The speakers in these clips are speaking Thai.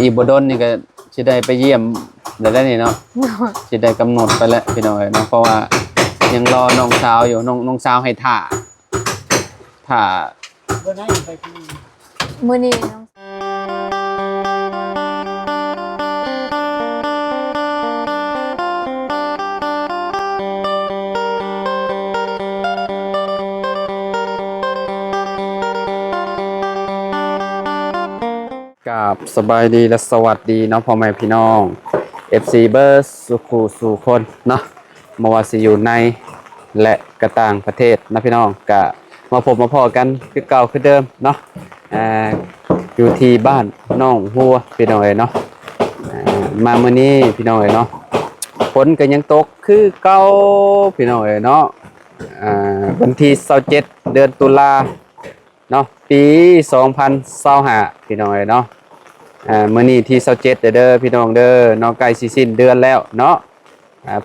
อีกบ่ดนนี่ก็สิได้ไปเยี่ยมได้นี่เนาะสิได้กำหนดไปแล้วพี่น้อยเนาะเพราะว่ายังรอน้องสาวอยู่น้องสาวให้ท่าบ่ได้ไปที่มื้อนี้น้องกับสบายดีและสวัสดีเนาะพ่อแม่พี่น้อง FC เบอร์สุขุสู่คนเนาะมาว่าสิอยู่ในและกระต่างประเทศนะพี่น้องกะมาพบมาพอกันคือเก่าคือเดิมเนาะอยู่ที่บ้านน้องหัวพี่น้องเนาะมามื้อนี้พี่น้องเนาะฝนก็ยังตกคือเก่าพี่น้องเนาะวันที่27เดือนตุลาเนาะปี2025พี่น้องเนาะมื้อนี้ที่27เด้อพี่น้องเด้อเนาะใกล้สิสิ้นเดือนแล้วเนาะ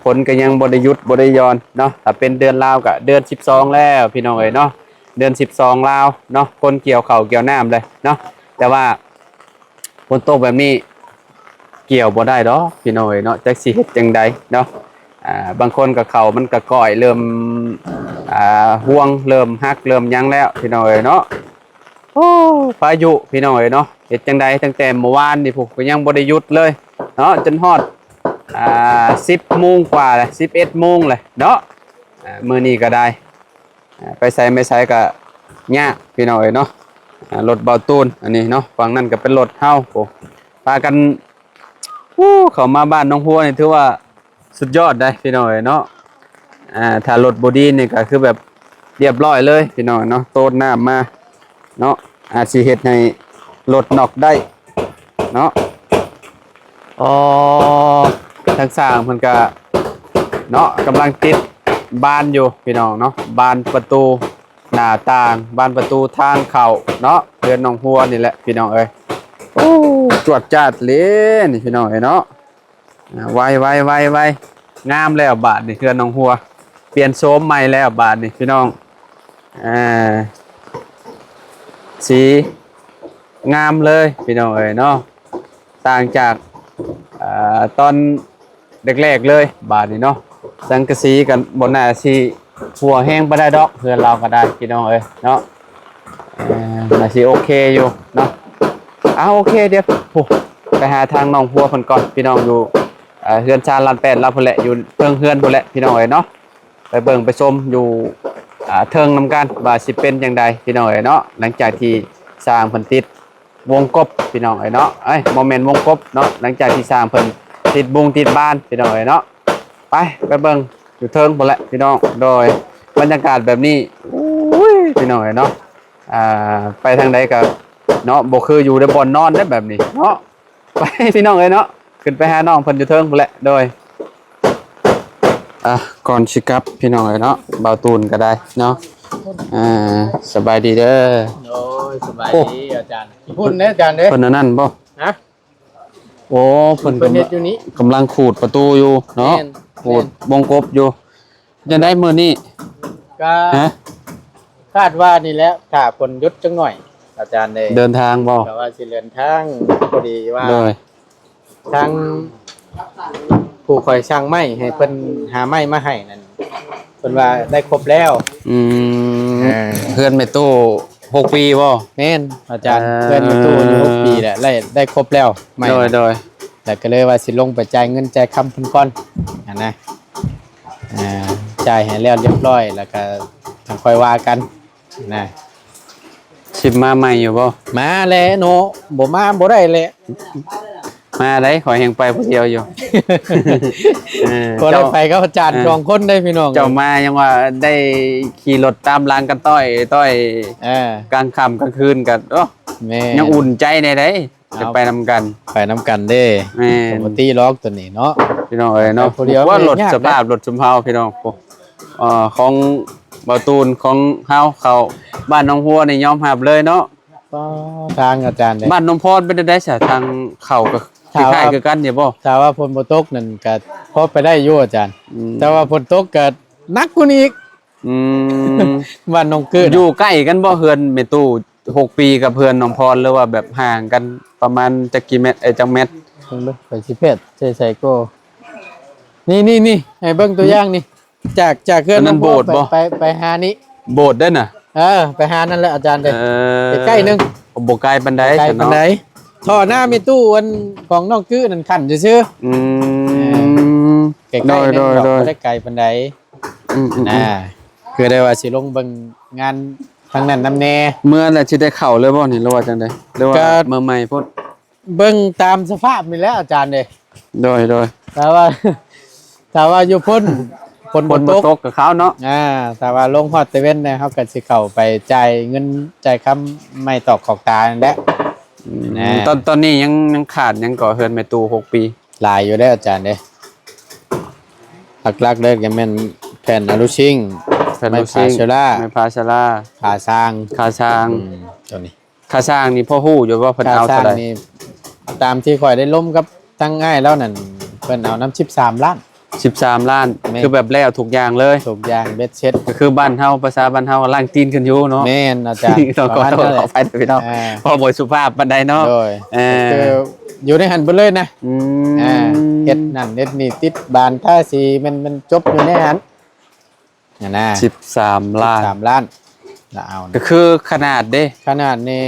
ฝนก็ยังบ่ได้หยุดบ่ได้หย่อนเนาะถ้าเป็นเดือนลาวก็เดือน12แล้วพี่น้องเนาะเดือน12ลาวเนาะคนเกี่ยวข้าวเกี่ยวน้ำเลยเนาะแต่ว่าฝนตกแบบนี้เกี่ยวบ่ได้ดอกพี่น้องเนาะจักสิเฮ็ดจังใดเนาะบางคนก็เข้ามันก็ก้อยเริ่มห่วงเริ่มฮักเริ่มยั้งแล้วพี่น้องเนาะโอ้พายุพี่น้องเนาะเฮ็ดจังใดตั้งแต่เมื่อวานนี่พวกก็ยังบ่ได้หยุดเลยเนาะจนฮอด10 โมงกว่าเลย11 โมงเลยเนาะมื้อนี้ก็ได้ไปใส่ไม่ใส่ก็ยากพี่น้องเนาะรถเบาตูนอันนี้เนาะฝั่งนั้นก็เป็นรถเฮาโอ้พากันเข้ามาบ้านน้องหัวนี่ถือว่าสุดยอดได้พี่น้องเนาะถ้ารถบอดี้นี่ก็คือแบบเรียบร้อยเลยพี่น้องเนาะโตดน้ำมาเนาะอาจสิเฮ็ดให้รถนอกได้เนาะอ๋อทางสร้างเพิ่นก็เนาะกำลังติดบานอยู่พี่น้องเนาะบานประตูหน้าต่างบานประตูทางเข้าเนาะเรือนน้องหัวนี่แหละพี่น้องเอ้ยโอ้จวดจ้าดเลยนี่พี่น้องเอ้ยเนาะไวงามแล้วบาทนี่เรือนน้องหัวเปลี่ยนโฉมใหม่แล้วบาทนี่พี่น้องสีงามเลยพี่น้องเอ้ยเนาะต่างจากตอนแรกๆเลยบาทนี่เนาะสังกะสีกันบนหน้าสีหัวแห้งบ่ได้ดอกเพื่อนเราก็ได้พี่น้องเอ้ยเนาะน่าสิโอเคอยู่เนาะโอเคเดี๋ยวไปหาทางน้องหัวเพิ่นก่อนพี่น้องอยู่เฮือนชาลานแปดเราพุ่นแหละอยู่เทิงเฮือนพุ่นแหละพี่น้องเอ้ยเนาะไปเบิ่งไปชมอยู่เทิงนำกันว่าสิเป็นจังใดพี่น้องเอ้ยเนาะหลังจากที่สร้างเพิ่นติดวงกบพี่น้องเอ้ยเนาะโมเมนต์วงกบเนาะหลังจากที่สร้างเพิ่นติดบุงติดบ้านพี่น้องเอ้ยเนาะไปเบิ่งอยู่เทิงพุ่นแหละพี่น้องโดยบรรยากาศแบบนี้พี่น้องเอ้ยเนาะไปทางใดก็เนาะบ่คืออยู่ในบ่อนนอนได้แบบนี้เนาะไปพี่น้องเอ้ยเนาะขึ้นไปหาน้องเพิ่นอยู่เทิงพุ่นแหละโดยก่อนสิกลับพี่น้องเอ้ยเนาะเบาตูนก็ได้เนาะสบายดีเด้อโอ้ยสบายดีอาจารย์พูดเด้ออาจารย์เด้อเพิ่นนั่นบ่ฮะโอ้เพิ่นเฮ็ดอยู่นี้กำลังขูดประตูอยู่เนาะขูดวงกบอยู่จะได้มื้อนี้ก็คาดว่านี่แหละถ้าฝนหยุดจังหน่อยอาจารย์เดินทางบ่ก็ว่าสิเดินทางพอดีว่าทางผู้คอยช่างไม้ให้เพิ่นหาไม้มาให้นั่นเพิ่นว่าได้ครบแล้วเพื่อนแม่ตู้6 ปีบ่แม่นอาจารย์เพื่อนแม่ตู้อยู่6 ปีแหละได้ครบแล้วโดยแต่ก็เลยว่าสิลงไปจ่ายเงินจ่ายคำเพิ่นก่อนนะจ่ายให้แล้วเรียบร้อยแล้วก็ทางค่อยว่ากันนะสิมาใหม่อยู่บ่มาแล้วเนาะบ่มาบ่ได้แหละมาได้ขอแห่งไปผู้เดียวอยู่ก็ได้ไปกับอาจารย์2 คนได้พี่น้องเจ้ามายังว่าได้ขี่รถตามรางกันต้อยกลางค่ำกลางคืนกันแม่ยังอุ่นใจในได้จะไปนำกันเด้ปกติล็อกตัวนี้เนาะพี่น้องเอ้ยเนาะว่ารถสภาพรถชุมเฮาพี่น้องของเบาตูนของเฮาเขาบ้านน้องหัวนี่ยอมรับเลยเนาะทางอาจารย์บ้านน้องพรเป็นได้ซะทางเข้าก็คล้ายๆคือกันอยู่บ่ถ้าว่าฝนบ่ตกนั่นก็พอไปได้อยู่อาจารย์แต่ว่าฝนตกก็หนักกว่านี้อีกบ้านน้องเกิดอยู่ใกล้กันบ่เฮือนแม่ตู้ 6 ปีกับเพื่อนน้องพรหรือว่าแบบห่างกันประมาณจักกี่เมตรจักเมตร เบิ่งเด้อไปสิเพชรใส่โก้นี่ให้เบิ่งตัวอย่างนี่จากเครื่องน้ำโบสถ์ไปหานี้ โบสถ์ได้น่ะ ไปหานั่นแหละอาจารย์เด้ อ ใกล้ๆนึง บ่ไกลปานใด ใกล้ ฉัน ปาน เนาะ ใดท่อหน้ามีตู้อันของน้องกื้อนั่นขันซื่อ อืม ๆใกล้ๆนึง โดย บ่ได้ไกลปานใด อืม คือได้ว่าสิลงเบิ่งงานทางนั้นนำแน่ เมื่อแล้วสิได้เข้าเลยบ่นี่หรือว่าจังได๋หรือว่า ก็ เมื่อใหม่พุ่น เบิ่งตามสภาพนี่แหละอาจารย์เด้ โดย แต่ว่า แต่ว่าอยู่พ้นฝน ฝ บ่ น ต บ่ ก ตกกับเขาเนาะ แต่ว่าลงฮอดตะเว้นนะครับก็สิเข้าไปจ่ายเงินจ่ายคำไม่ตอกขอกตานั่นแหละ แน่ ตอนนี้ยังขาดยังก่อเฮือนแม่ตู่6 ปี หลายอยู่ได้ออาจารย์เด้หลักๆเลยก็แม่นแผ่นอลูชิง ไม้พาเชล่า ไม้พาเชล่า ขาสร้าง คาช้าง ตัวนี้ คาช้างนี่พ่อฮู้อยู่ว่าเพิ่น ขา เอา สร้า เท่าง ใด นี่ตามที่ข่อยได้ล้มกับทั้งง่ายแล้วนั่นเพิ่นเอาน้ำ13ล้าน 13 ล้าน แม่ คือแบบแล้วทุกอย่างเลย ถูกอย่างเบ็ดเช็ด ก็คือบ้านเฮาภาษาบ้านเฮาล่างตีนขึ้นอยู่เนาะ แม่นอาจารย์ ต้องขอโทษขออภัยด้วยพี่น้อง อ่า พอบ่สุภาพปานใดเนาะ โดย เออ คืออยู่ในหันไปเลยนะ อื เฮ็ดนั่นเฮ็ดนี่ติดบานท่าสีมันจบอยู่ในหันนี่นะ 13 ล้าน 3ล้านละเอา ก็คือขนาดเด้ ขนาดนี้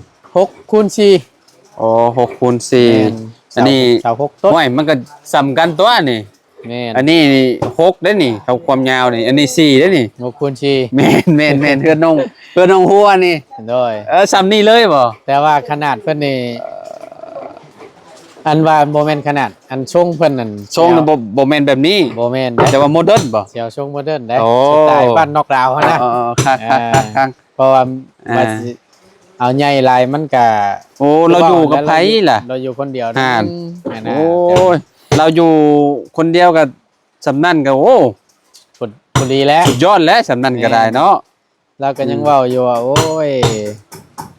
6คูณ4 อ๋อ6คูณ4อันนี้ เสา6ต้น ห้วยมันก็สำกันตัวนี่ แม่น อันนี้นี่6ได้นี่เขาความยาวนี่อันนี้4ได้นี่ 6คูณ แม่นเพื่อนน้องหัวนี่ 4โดย ซ้ำนี่เลยบ่ แต่ว่าขนาดเพิ่นนี่อันว่าบ่แม่นขนาดอันช่วงเพิ่นนั่น ทรงน่ะบ่แม่นแบบนี้ บ่แม่นนะ แต่ว่าโมเดิร์นบ่ เสียวช่วงโมเดิร์นได้ โอ้ สไตล์บ้านนอกดาวเขานะ ครับ เพราะว่า อ่า ว่าสิเอาใหญ่หลายมันก็ โอ้เราอยู่กับไผล่ะ เราอยู่คนเดียว อ่า นะ โอ้ยเราอยู่คนเดียวกับสำนั่นก็โอ้ บุรีแล้ว สุดยอดแล้วสำนั่นก็ได้เนาะ เราก็ยังเว้าอยู่ว่าโอ้ย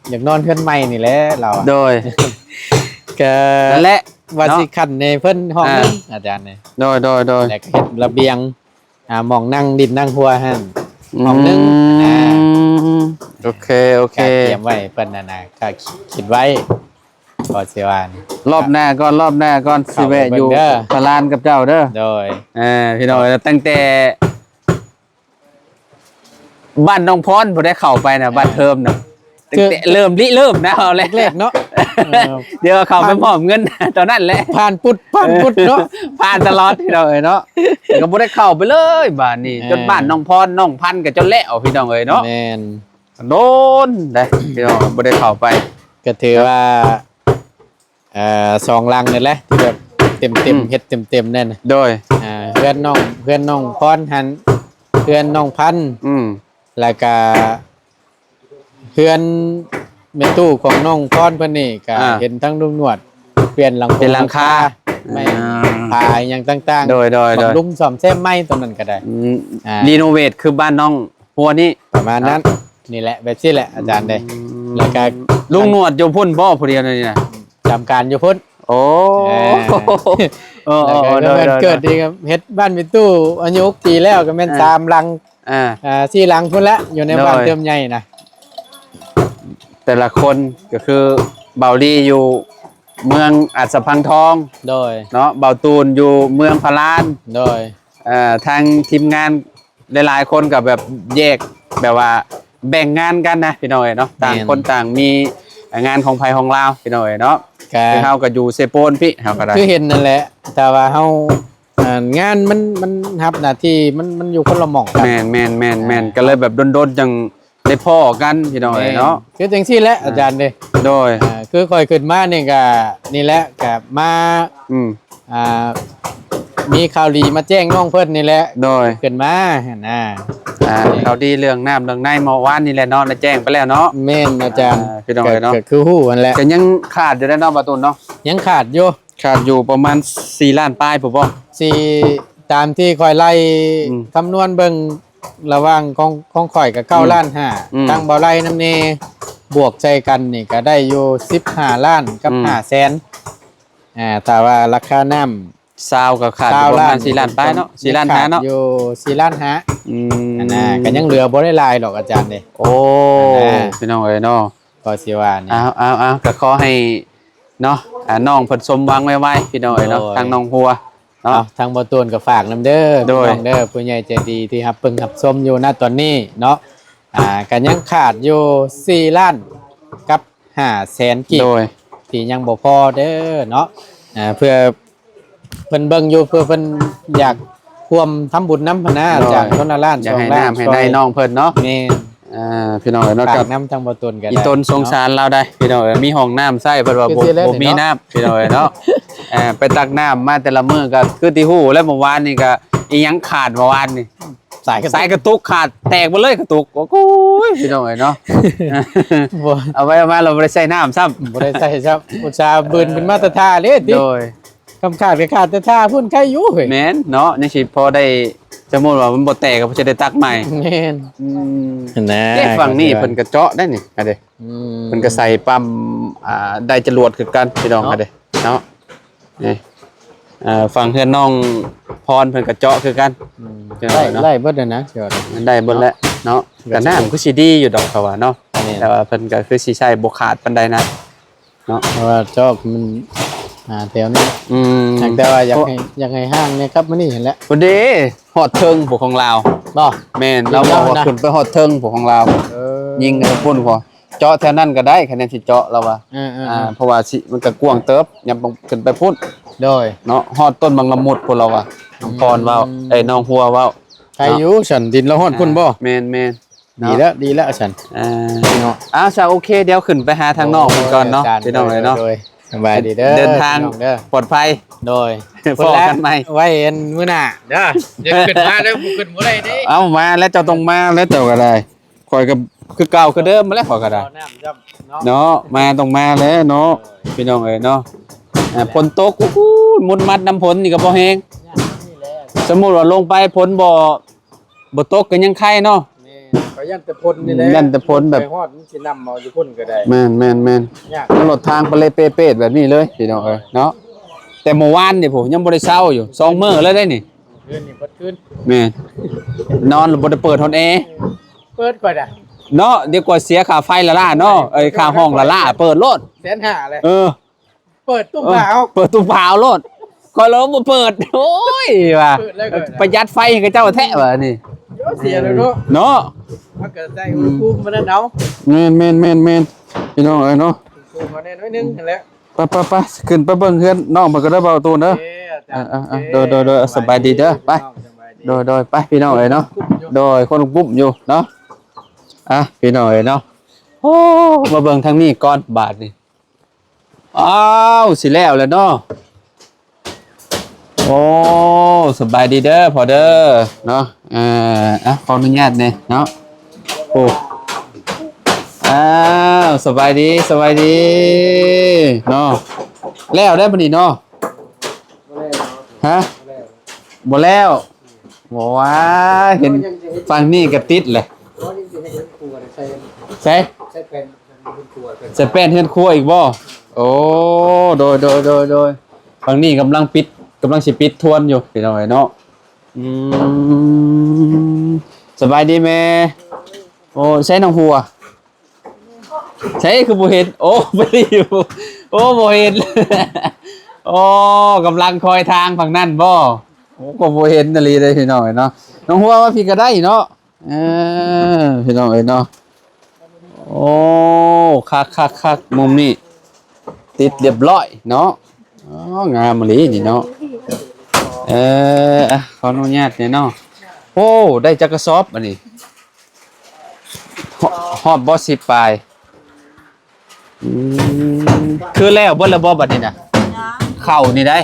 อยากนอนเพื่อนใหม่นี่แหละเราอะ โดย ก็ นั่นแหละ ว่าสิ เนาะ ขันในเพิ่นห้องนึง อ่า อาจารย์เนี่ย โดย แล้วก็เฮ็ดระเบียงหมองนั่งดินนั่งหัวหั่น ห้องหนึ่ง โอเค ก็เตรียมไว้เพิ่นน่ะนะก็คิดไว้พอสิว่านี่ รอบหน้าก่อนสิแวะอยู่ เข้าไปเบิ่งเด้อ พลานกับเจ้าเด้อ โดย พี่น้องตั้งแต่บ้านน้องพรบ่ได้เข้าไปนะบ้านเทิมนะตั้งแต่เริ่มนะเอาแร แร ก กๆเนาะ เดี๋ยวเข้าไปมอบเงิน ตอนนั้นแหละ ผ่านปุดเนาะ ผ่านตลอดพี่น้องเอ้ยเนาะแต่ก็บ่ได้เข้าไปเลยบ้านนี้ เออ จนบ้านน้องพรน้องพันธุ์ก็จนแล้วพี่น้องเอ้ยเนาะ แม่น โดนได้พี่น้องบ่ได้เข้าไป ก็ถือว่าสองลังนี่แหละที่แบบเต็ม อืม เฮ็ดเต็มนั่นน่ะ โดย เพื่อนน้องพรหันเพื่อนน้องพันธุ์ อืม แล้วก็เพื่อนแม่ตู้ของน้องพรเพิ่นนี่ก็เห็นทั้งลุงหนวดเปลี่ยนหลัง เป็นหลังคา ไม่พายอย่างต่างๆ โดย บำรุงซ่อมแซมไม้ตรงนั้นก็ได้ อ่า รีโนเวทคือบ้านน้องหัวนี่ ประมาณนั้นนี่แหละแบบนี้แหละอาจารย์เด้แล้วก็ ลุงหนวดอยู่พุ่นบ่ผู้เดียวนี่นะ จำการอยู่พุ่น โอ้ โอ้ แล้วก็เกิดดีครับเฮ็ดบ้านมีตู้อายุ6 ปีแล้วก็แม่น3หลัง 4หลังพุ่นละอยู่ในบ้านเติมใหญ่นะ แต่ละคนก็คือเบาลีอยู่เมืองอัศพังทอง โดย เนาะเบาตูนอยู่เมืองพะลาน โดย ทางทีมงานหลายๆคนกับแบบแยกแบบว่าแบ่งงานกันนะพี่น้อยเนาะต่างคนต่างมีงานของไผของลาวพี่น้อยเนาะ ก็ คือเฮาก็อยู่เซโปนพี่เฮาก็ได้ คือเห็นนั่นแหละ แต่ว่าเฮางานมันรับหน้าที่มันอยู่คนละหม่องกัน แม่นก็เลยแบบโดนๆจังได้พ่อกันพี่น้อยเนาะ คือจังซี่แหละอาจารย์เด้ โดย คือค่อยขึ้นมานี่ก็นี่แหละก็มา อืม อ่ามีข่าวดีมาแจ้งน้องเพิ่นนี่แหละ โดย ขึ้นมานะ เขาดีเรื่องน้ำเรื่องในเมื่อวานนี่แหละเนาะได้แจ้งไปแล้วเนาะ แม่นอาจารย์ พี่น้องเนาะ ก็คือฮู้นั่นแหละ ก็ยังขาดอยู่ได้เนาะประตูนเนาะ ยังขาดอยู่ ขาดอยู่ประมาณ4 ล้านปลายผมบ่ สิตามที่ค่อยไล่ อืม คำนวณเบิ่งระหว่างของข่อยกับ9ล้าน อืม 5ตั้งเบาไล่นำเนบวกใจกันนี่ก็ได้อยู่15ล้านกับ อืม 5แสนแต่ว่าราคาน้ ซาวก็ขาดอยู่ประมาณ4ล้านปลายเนาะ4ล้านห้าเนาะ อยู่4ล้านห้า อืม อันน่ะก็ยังเหลือบ่ได้หลายหรอกอาจารย์เด้ โอ้พี่น้องเอ้ยเนาะ ก็สิว่านี่ เอาก็ขอให้เนาะน้องเพิ่นสมหวังไวๆพี่น้องเอ้ยเนาะ โอ้ย ทางน้องหัว เอา เนาะ ทางบ่ตูนก็ฝากนํเด้อ โดย พี่น้องเด้อผู้ใหญ่ใจดีที่รับเพิ่งรับชมอยู่ณตอนนี้เนาะก็ยังขาดอยู่4ล้านกับ5แสนกีบ โดย ที่ยังบ่พอเด้อเนาะเพื่อเพิ่นเบิ่งอยู่เพื่อเพิ่นอยากร่วมทำบุญนำพนนะ โดย จากคนละล้าน อยากให้ 2ล้าน น้ำให้ได้น้องเพิ่นเนาะ แม่น พี่น้องเอ้ยเนาะ ฝา กั ก บ น้ำทางบ่ตูนก็ได้ อีตนสงสารเราได้พี่น้องเอ้ยมีห้องน้ำใส่เพิ่นว่า คือสิเล่น บ่มี เนาะ น้ำพี่น้องเอ้ยเนาะไปตักน้ำมาแต่ละมื้อก็คือที่ฮู้แล้วเมื่อวานนี่ก็อีหยังขาดเมื่อวานนี่ สายก็ สายกระตุกขาดแตกหมดเลยกระตุกโอ้โหพี่น้องเอ้ยเนาะ บ่ เอาไว้มาเราบ่ได้ใส่น้ำซ้ำ บ่ได้ใส่ครับอุตส่าห์บืนเป็นมาตรฐานเด้ติ โดย คำขาดก็ขาดแต่ท่าพุ่นใครอยู่เฮ้ย แม่นเนาะนี่สิพอได้สมมุติว่ามันบ่แตกก็จะได้ตักใหม่ แม่นนะ เอ๊ะฝั่งนี้เพิ่นก็เจาะได้นี่อะเด้ เพิ่นก็ใส่ปั๊มได้จรวดคือกันพี่น้องอะเด้เนาะนี่ฝั่งเพื่อนน้องพรเพิ่นก็เจาะคือกันพี่น้อง ไล่ เนาะ ไล่เบิดเลยนะเชียว มันได้เบิดแล้วเนาะก็น้ำคือสิดีอยู่ดอกเขาว่าเนาะ แม่น แต่ว่าเพิ่นก็คือสิใช้บ่ขาดปานใดนะเนาะ เพราะว่าชอบมันแถวนี้ อืม แต่ว่าอยากให้ห้างเนี่ยครับมันนี่เห็นแล้ว พอดีฮอดเทิงพวกของลาว บ่ แม่นเราบอกว่า นะ ขึ้นไปฮอดเทิงพวกของลาว ยิงกันพุ่นพอเจาะแถวนั้นก็ได้คะแนนสิเจาะเราว่า เพราะว่าสิมันก็กว้างเติบยามขึ้นไปพุ่น โดย เนาะฮอดต้นบางละมุดพุ่นเราว่าน้องพรเว้าน้องหัวเว้า ใครอยู่ฉันดินแล้วฮอดพุ่นบ่ แม่น ดีแล้วฉัน เนาะ อ้าวซะโอเคเดี๋ยวขึ้นไปหาทางนอกเพิ่นก่อนเนาะพี่น้องเลยเนาะ โดยสบายดีเด้อ เดินทาง พี่น้อเด้อ ปลอดภัย โดย พอกันใหม่ ไว้เอ็นมื้อหน้าเด้ออย่าขึ้นมาเด้อบ่ขึ้นบ่ได้เด้ เอามาแล้วเจ้าต้องมาแล้วเจ้าก็ได้คอยก็คือเก่าคือเดิมมาแล้วขอยก็ได้ เอาน้ำจับเนาะ เนาะมาต้องมาแล้วเนาะพี่น้องเอ้ยเนาะฝนตกอู้มุนมัดน้ำฝนนี่ก็บ่แฮงสมมุติว่าลงไปฝนบ่ตกก็ยังไข่เนาะ นี่ก็ยันแต่พ่นนี่แหละ ยันแต่พ่นแบบ ไปฮอดมันสินำเอาอยู่พ่นก็ได้ แม่น ยาก ตลอดทางไปเลยเป๊ะๆแบบนี้เลยพี่น้องเอ้ยเนาะแต่เมื่อวานนี่ผมยังบ่ได้เช้าอยู่2มื้อแล้วได้นี่ คืนนี่เปิดคืน แม่นนอนแล้วบ่ได้เปิดฮอนแอร์ เปิดก่อนอ่ะ เนาะเดี๋ยวกว่าเสียค่าไฟละล่าเนาะค่าห้องละล่าเปิดโลด 150,000เลย เออ เปิดตุ้มขาว เปิดตู้เปล่าโลดก็เราบ่เปิดโอ้ยว่ะ เปิดเลยก่อน ประหยัดไฟให้กับเจ้าแท้ว่ะนี่ เดี๋ยวเสียเลยเนาะ เนาะ มันก็ได้อุณหภูมิมันนั่นเอา แม่นพี่น้องเอ้ยเนาะ อุณหภูมิมันแน่น้อยนึงนั่นแหละ ไปขึ้นไปเบิ่งเฮือนน้องมันก็ได้เบาตูนเด้อ โดยสบายดีเด้อไป โดยไปพี่น้องเอ้ยเนาะโดยคนกลุ่มอยู่เนาะพี่น้องเอ้ยเนาะโอ้มาเบิ่งทางนี้ก่อนบาทนี่อ้าวสิแล้วแหล้วเนาะโอ้สบายดีเด้อพอเด้อเนาะขออนุญาตเนี่ยเนาะโอ้อ้าวสบายดีเนาะแล้วได้ปะนี่เนาะฮะบ่แล้วบ่ว่าเห็นฟังนี่ก็ติดเลยใช่จะเป็นเฮือนครัวอีกบ่โอ้โดยฟังนี่กำลังสิปิดทวนอยู่พี่น้องเนาะสบายดีแม่โอ้ใช้น้องหัวใช้คือบ่เห็นโอ้บ่ได้อยู่โอ้บ่เห็นโอ้กำลังคอยทางฝั่งนั่นบ่โอ้ก็บ่เห็นนาลีเลยพี่น้องเนาะน้องหัวว่าพี่ก็ได้เนาะพี่น้องเนาะโอ้คักมุมนี้ติดเรียบร้อยเนาะงามมะลินี่เนาะขออนุญาตเนี่ยเนาะโอ้ได้จักกระสอบอันนี้ฮอดบ่10ปลายคือแล้วเบิดแล้วบ่บัดนี้น่ะเข้านี่ได้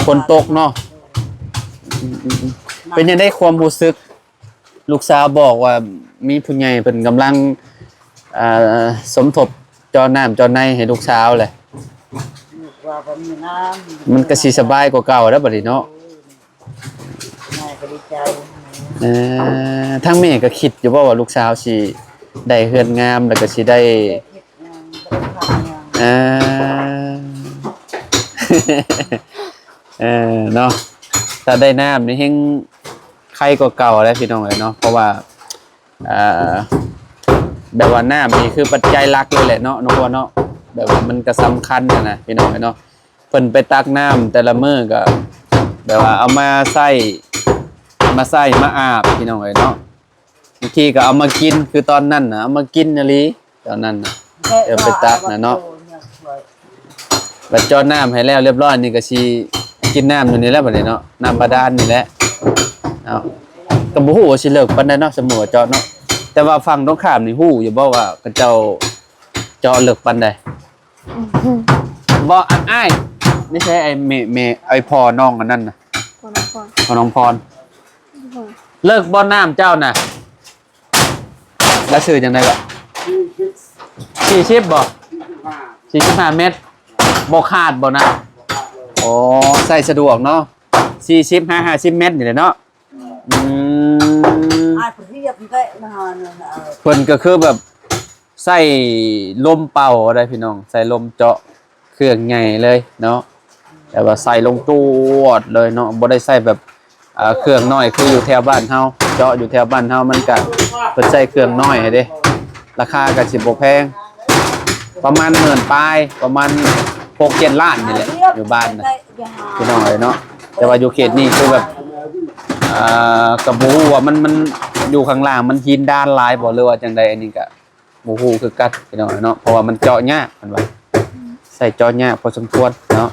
คนตกเนาะเป็นยังได้ความรู้สึกลูกสาวบอกว่ามีผู้ใหญ่เพิ่นกำลังสมทบจอน้ำจอในให้ลูกสาวเลยมันก็สิสบายกว่าเก่าแล้วบัดนี้เนาะทั้งแม่ก็คิดอยู่ว่าลูกสาวสิได้เฮือนงามแล้วก็สิได้ เนาะถ้าได้น้ำนี่แฮงไข่กว่าเก่าแล้วพี่น้องเอ้ยเนาะเพราะว่าแบบว่าน้ำนี่คือปัจจัยหลักเลยแหละเนาะน้องบัวเนาะแบบว่ามันก็สำคัญนะพี่น้องเอ้ยเนาะเพิ่นไปตักน้ำแต่ละมื้อก็แบบว่าเอามาใส่มาอาบพี่น้องเอ้ยเนาะบางทีก็เอามากินคือตอนนั้นน่ะเอามากินอีหลีตอนนั้นน่ะเดี๋ยวไปตักนะเนาะบัดเจาะน้ำให้แล้วเรียบร้อยนี่ก็สิกินน้ำอยู่นี่แหละบัดนี้เนาะน้ำบาดาลนี่แหละเอาก็บ่ฮู้ว่าสิเลิกปานใดเนาะสมมุติว่าเจาะเนาะแต่ว่าฝั่งตรงข้ามนี่ฮู้อยู่บ่ว่าเขาเจ้าเจาะเลิกปานใดบ่อันอ้ายนี่ใช่ไอ้แม่ไอ้พ่อน้องอันนั้นน่ะ คนละคน พ่อน้องพรเลิกบ่น้ำเจ้าน่ะแล้วชื่อจังได๋ก็40บ่45เมตรบ่ขาดบ่นะอ๋อใส่สะดวกเนาะ40-50เมตรนี่แหละเนาะเพิ่นก็คือแบบใส่ลมเป่าอะไรพี่น้องใส่ลมเจาะเครื่องใหญ่เลยเนาะแต่ว่าใส่ลงตู้วดเลยเนาะบ่ได้ใส่แบบเครื่องน้อยคืออยู่แถวบ้านเฮาเจาะอยู่แถวบ้านเฮามันก็เพิ่นใช้เครื่องน้อยให้เด้ราคาก็สิบ่แพงประมาณ10,000ปลายประมาณ 6-7 ล้านนี่แหละอยู่บ้านน่ะพี่น้องเอ้ยเนาะแต่ว่าอยู่เขตนี้คือแบบกับบ่ฮู้ว่ามันอยู่ข้างล่างมันหินด้านหลายบ่หรือว่าจังใดอันนี้ก็บ่ฮู้คือกันพี่น้องเนาะเพราะว่ามันเจาะยากมันว่าใส่เจาะยากพอสมควรเนาะ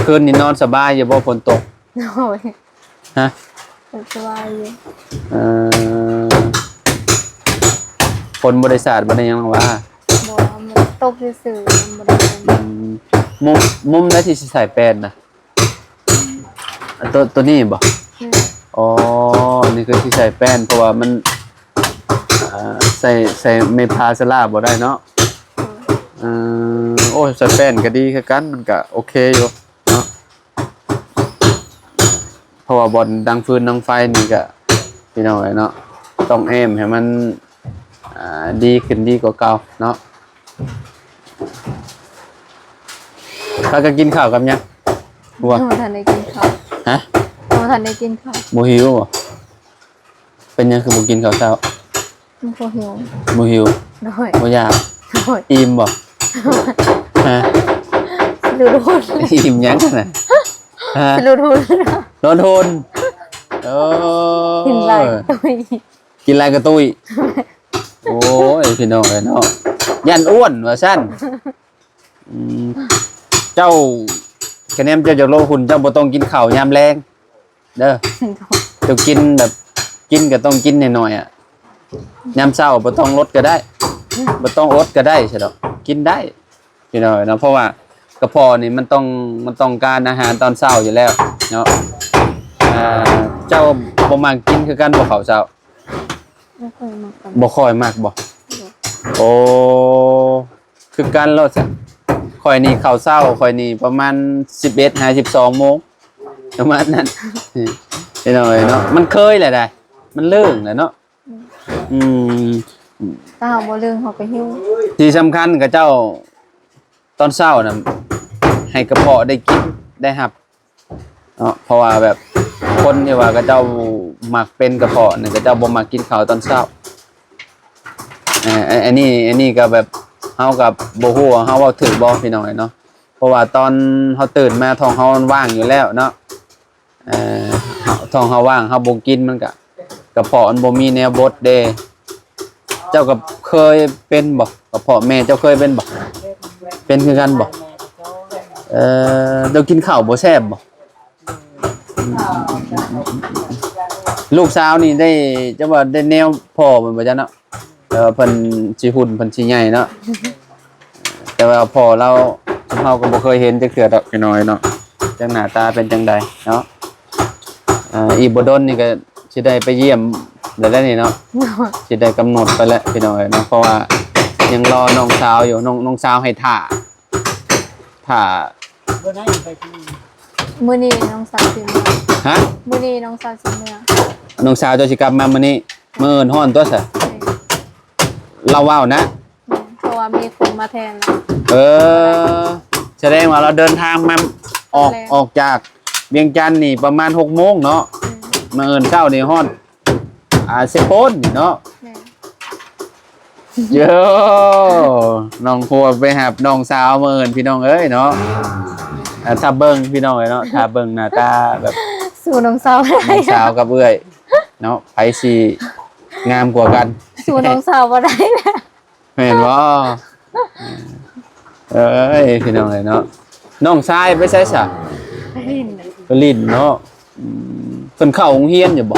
คืนนี้นอนสบายอยู่บ่ฝนตก โอ้ย ฮะ สบายอยู่ ฝนบ่ได้สาดบ่ได้หยังหรอกว่า บ่มันตกซื่อๆมันบ่ได้ มุมได้ที่สิใส่แป้นน่ะตัวนี้บ่อ๋อนี่คือที่ใส่แป้นเพราะว่ามันใส่เมพาสลาบ่ได้เนาะโอ้ยใส่แป้นก็ดีคือกันมันก็โอเคอยู่เนาะเพราะว่าบอลดังฟืนดังไฟนี่ก็พี่น้องเนาะต้องเอมให้มันดีขึ้นดีกว่าเก่าเนาะเขาก็กินข้าวกับยังบัว บ่ทันได้กินข้าว ฮะ บ่ทันได้กินข้าว บ่หิวบ่เป็นยังคือบ่กินข้าวเช้า มันบ่หิว บ่หิว โดย บ่อยาก โดย อิ่มบ่ฮะ รู้ทุน อิ่มยังน่ะฮะ รู้ทุน โดนทนโอ้ กินไรตุ้ย กินไรกระตุ้ยโอ้ยพี่น้องเอ้ยเนาะยันอ้วนว่าซั่นเจ้าคะแนนเจ้าจากโลหุ่นเจ้าบ่ต้องกินข้าวยามแลงเด้อเจ้ากินแบบกินก็ต้องกินหน่อยๆอ่ะยามเช้าบ่ต้องลดก็ได้บ่ต้องอดก็ได้ใช่ดอกกินได้พี่น้องเนาะเพราะว่ากระเพาะนี่มันต้องการอาหารตอนเช้าอยู่แล้วเนาะเจ้าบ่มักกินคือกันบ่ข้าวเช้า ไม่เคยมากัน บ่ค่อยมากบ่โอ้คือกันแล้วจ้ะข่อยนี่ข้าวเช้าข่อยนี่ประมาณ11-12 โมงประมาณนั้นพี่น้องเนาะมันเคยแหละได้มันเลิกแหละเนาะถ้าเฮาบ่ลืมเฮาก็หิว ที่สำคัญกับเจ้าตอนเช้าน่ะให้กระเพาะได้กินได้รับเนาะเพราะว่าแบบคนที่ว่ากับเจ้ามักเป็นกระเพาะนี่กับเจ้าบ่มักกินข้าวตอนเช้าอันนี้ก็แบบเฮากับบ่ฮู้ว่าเฮาเว้าถูกบ่พี่น้องเนาะเพราะว่าตอนเฮาตื่นมาท้องเฮาว่างอยู่แล้วเนาะท้องเฮาว่างเฮาบ่กินมันก็กระเพาะมันบ่มีแนวบดเด้เจ้าก็เคยเป็นบ่กระเพาะแม่เจ้าเคยเป็นบ่เป็นคือกันบ่เดี๋ยวกินข้าวบ่แซ่บบ่ลูกสาวนี่ได้จะว่าได้แนวพ่อมันบ่จ๊ะเนาะเพิ่นสิหุ่นเพิ่นสิใหญ่เนาะแต่ว่าพ่อเราเฮาก็บ่เคยเห็นจักเทื่อดอกพี่น้อยเนาะจังหน้าตาเป็นจังใดเนาะอีบ่ดนนี่ก็สิได้ไปเยี่ยมได้นี่เนาะสิได้กำหนดไปแล้วพี่น้อยเนาะเพราะว่ายังรอน้องสาวอยู่น้องสาวให้ท่ามื้อนี้น้องสาวสิมา ฮะ มื้อนี้น้องสาวสิมา น้องสาวเจ้าสิกลับมามื้อนี้มื้ออื่นฮ้อนตัวซะเราว้าวนะ เพราะว่ามีคนมาแทนแล้ว เออแส แสดงว่าเราเดินทางมาออกจากเวียงจันทน์นี่ประมาณ6 โมงเนาะมาเอิ้นเช้านี่ฮอดเซโปนนี่เนาะ แม่ โยน้องพัวไปหาน้องสาวมาเอิ้นพี่น้องเอ้ยเนาะถ้าเบิ่งพี่น้องเอ้ยเนาะถ้าเบิ่งหน้าตาแบบ สู่น้องสาวบ่ น้ ได้ องสาวกับเอื้อยเนาะไผสิงามกว่ากัน สู่น้องสาวบ่ได้นะ แม่นบ่เอ้ยพี่น้องเอ้ยเนาะน้องชายไปไสซะ ลิ้นน่ะ ไปลิ้นเนาะเพิ่นเข้าโรงเรียนอยู่บ่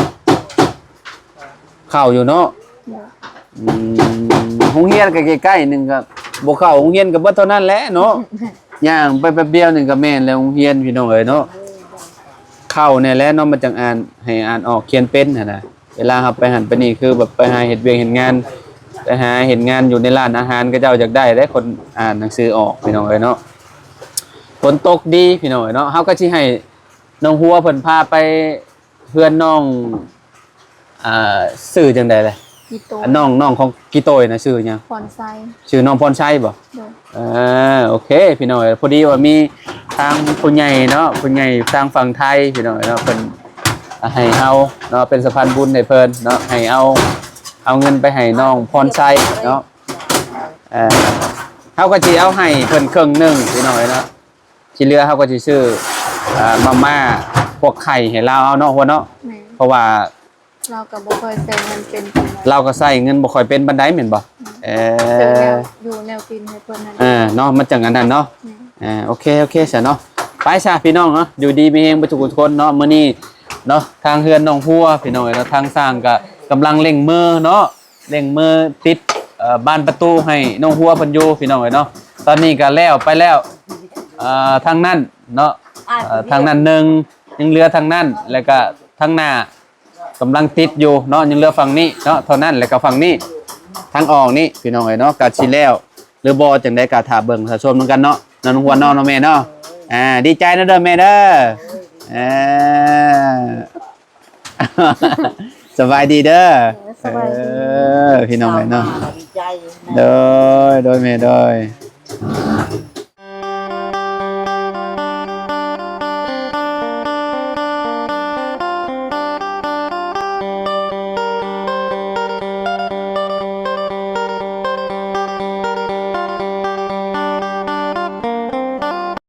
เข้าอยู่เนาะโรงเรียนก็ใกล้ๆนึงก็บ่เข้าโรงเรียนก็บ่เท่านั้นแหละเนาะย่างไปแป๊บเดียวนึงก็แม่นแล้วโรงเรียนพี่น้องเอ้ยเนาะเข้าเนี่ยแหละเนาะมันจังอ่านให้อ่านออกเขียนเป็นหั่นน่ะเวลาครับไปหันไปนี่คือแบบไปหาเฮ็ดเวียกเฮ็ดงานไปหาเฮ็ดงานอยู่ในร้านอาหารก็เจ้าอยากได้และคนอ่านหนังสือออกพี่น้องเอ้ยเนาะฝนตกดีพี่น้องเอ้ยเนาะเฮาก็สิให้น้องหัวเพิ่นพาไปเพื่อนน้องชื่อจังได๋ล่ะ กี่โต น้องของกิโตยนะชื่อหยัง พรไซ ชื่อน้องพรชัยบ่ โดย โอเคพี่น้องเอ้ยพอดีว่ามีทางผู้ใหญ่เนาะผู้ใหญ่ทางฝั่งไทยพี่น้องเอ้ยเนาะเพิ่นให้เฮาเนาะเป็นสะพานบุญให้เพิ่นเนาะให้เอาเงินไปให้น้องพรชัยเนาะเฮาก็สิเอาให้เพิ่นครึ่งหนึงพี่น้องเอ้ยเนาะที่เหลือเฮาก็สิซื้อมาม่าพวกไข่ให้เราเอาเนาะหัวเนาะ แม่ เพราะว่า เราก็บ่เคยใช้เงินเป็นปานใด เราก็ใช้เงินบ่ค่อยเป็นปานใดแม่นบ่ซื้อแนวอยู่แนวกินให้เพิ่นนั่น เนาะมันจังอันนั้นเนาะ แม่ โอเคซะเนาะไปซะพี่น้องเนาะอยู่ดีมีเฮงบ่ทุกคนเนาะมื้อนี้เนาะทางเฮือนน้องพัวพี่น้องเนาะทางสร้างก็กำลังเร่งมือเนาะเร่งมือติดบานประตูให้น้องพัวเพิ่นอยู่พี่น้องเนาะตอนนี้ก็แล้วไปแล้วทางนั้นเนาะทางนั้นหนึงยังเหลือทางนั้นแล้วก็ทางหน้ากำลังติดอยู่เนาะยังเหลือฝั่งนี้เนาะเท่านั้นแล้วก็ฝั่งนี้ทางออกนี่พี่น้องเนาะก็สิแล้วหรือบ่จังได๋ก็ถ้าเบิ่งถ้าชมนำกันเนาะน้องหัวน้องแม่เนาะดีใจนะเด้อแม่เด้อสบายดีเด้อ สบายดี พี่น้องเนาะ ดีใจ โดยแม่โดย